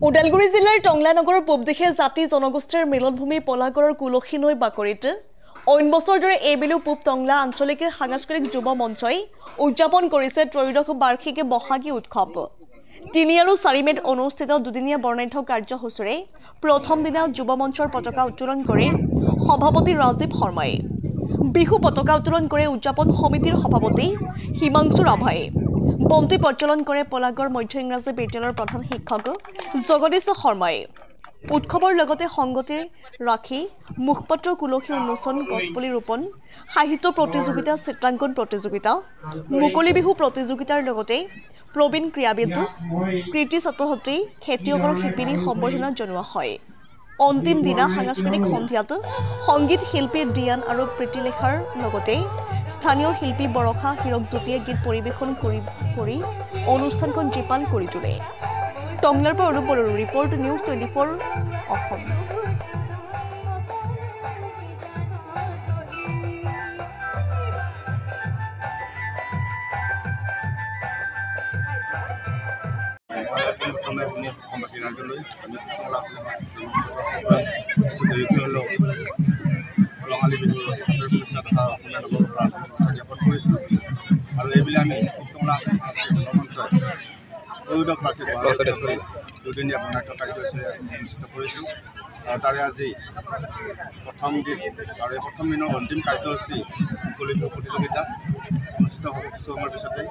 ওদালগুৰি জিলাৰ টংলা নগৰৰ পূবদিশে জাতি জনগোষ্ঠীৰ মিলনভূমি পলাগড়ৰ কুলসী নৈ বাকৰিত অইন বছৰ দৰে এইবেলিও পূব টংলা আঞ্চলিক সাংস্কৃতিক যুৱ মঞ্চই উদযাপন কৰিছে ত্ৰয়োদশ বাৰ্ষিক বহাগী উৎসৱ। 3 আৰু 4 মেত অনুষ্ঠিত দুদিনীয়া বৰ্ণাঢ্য কাৰ্যসূচীৰে প্ৰথম দিনা যুৱ মঞ্চৰ পতাকা উত্তোলন কৰে সভাপতি ৰাজীৱ শৰ্মাই। বিহু পতাকা উত্তোলন কৰে উদযাপন সমিতিৰ সভাপতি হিমাংশু ৰাভাই। বন্তি প্ৰজ্বলন কৰে পলাগড় মধ্য ইংৰাজী বিদ্যালয়ৰ প্ৰধান শিক্ষক জগদীশ শৰ্মাই। উৎসৱৰ লগতে সংগতি ৰাখি মুখপত্ৰ কুলসী উন্মোচন গছপুলি ৰোপণ সাহিত্য প্ৰতিযোগিতা চিত্ৰাংকন প্ৰতিযোগিতা মুকলি বিহু প্ৰতিযোগিতাৰ লগতে প্ৰবীণ ক্ৰীড়াবিদ কৃতি ছাত্ৰছাত্ৰী খেতিয়কৰ শিপিনী সম্বৰ্ধনা জনোৱা হয়। অন্তিম দিনা সাংস্কৃতিক সন্ধিয়াত সংগীত শিল্পী ডিয়ান আৰু প্ৰীতিলেখাৰ লগতে স্থানীয় শিল্পী বৰষা হীৰকজ্যোতিয়ে গীত পৰিৱেশন কৰি অনুষ্ঠানখন জীপাল কৰি তোলে। টংলাৰ পৰা অনুপ বড়োৰ ৰিপৰ্ট নিউজ 24 অসম। ৰঙালী বিহু কথা জ্ঞাপন কৰিছোঁ আৰু এইবিলাক আমি টংলা মঞ্চই ত্ৰয়োদশ বাৰ্ষিক দুদিনীয়া বৰ্ণাঢ্য কাৰ্যসূচী অনুষ্ঠিত কৰিছোঁ আৰু তাৰে আজি প্ৰথম দিন আৰু এই প্ৰথম দিনৰ অন্তিম কাৰ্যসূচী মুকলি বিহু প্ৰতিযোগিতা অনুষ্ঠিত হ'ব কিছু সময়ৰ পিছতে।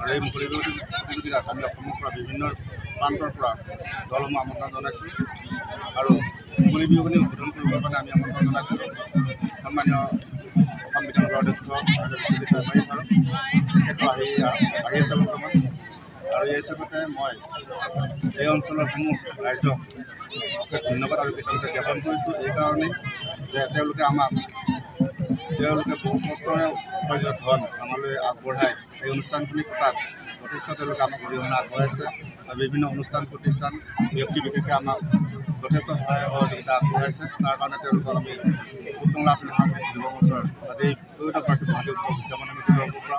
আৰু এই মুকলি বিহু প্ৰতিযোগিতাত আমি অসমৰ পৰা বিভিন্ন প্ৰান্তৰ পৰা দলসমূহ আমন্ত্ৰণ জনাইছোঁ আৰু মুকলি বিহুখিনি উদ্বোধন কৰিবৰ কাৰণে আমি আমন্ত্ৰণ জনাইছোঁ সন্মানীয় অসম বিধানসভাৰ অধ্যক্ষ তেখেতো আহি আছে বৰ্তমান। আৰু এই হিচাপতে মই এই অঞ্চলৰ সমূহ ৰাইজক ধন্যবাদ আৰু কৃতজ্ঞতা জ্ঞাপন কৰিছোঁ এইকাৰণেই যে তেওঁলোকে বহু কষ্টৰে উপাৰ্জিত ধন আমালৈ আগবঢ়াই এই অনুষ্ঠানখিনি পতাত যথেষ্ট তেওঁলোকে আমাক অৰিহণা আগবঢ়াইছে আৰু বিভিন্ন অনুষ্ঠান প্ৰতিষ্ঠান ব্যক্তি বিশেষে আমাক যথেষ্ট সহায় সহযোগিতা আগবঢ়াইছে। তাৰ কাৰণে তেওঁলোকক আমি টংলা যুৱ মঞ্চৰ আজি ত্ৰয়োদশ বাৰ্ষিক বহাগী উৎসৱ উদযাপন সমিতিৰ পৰা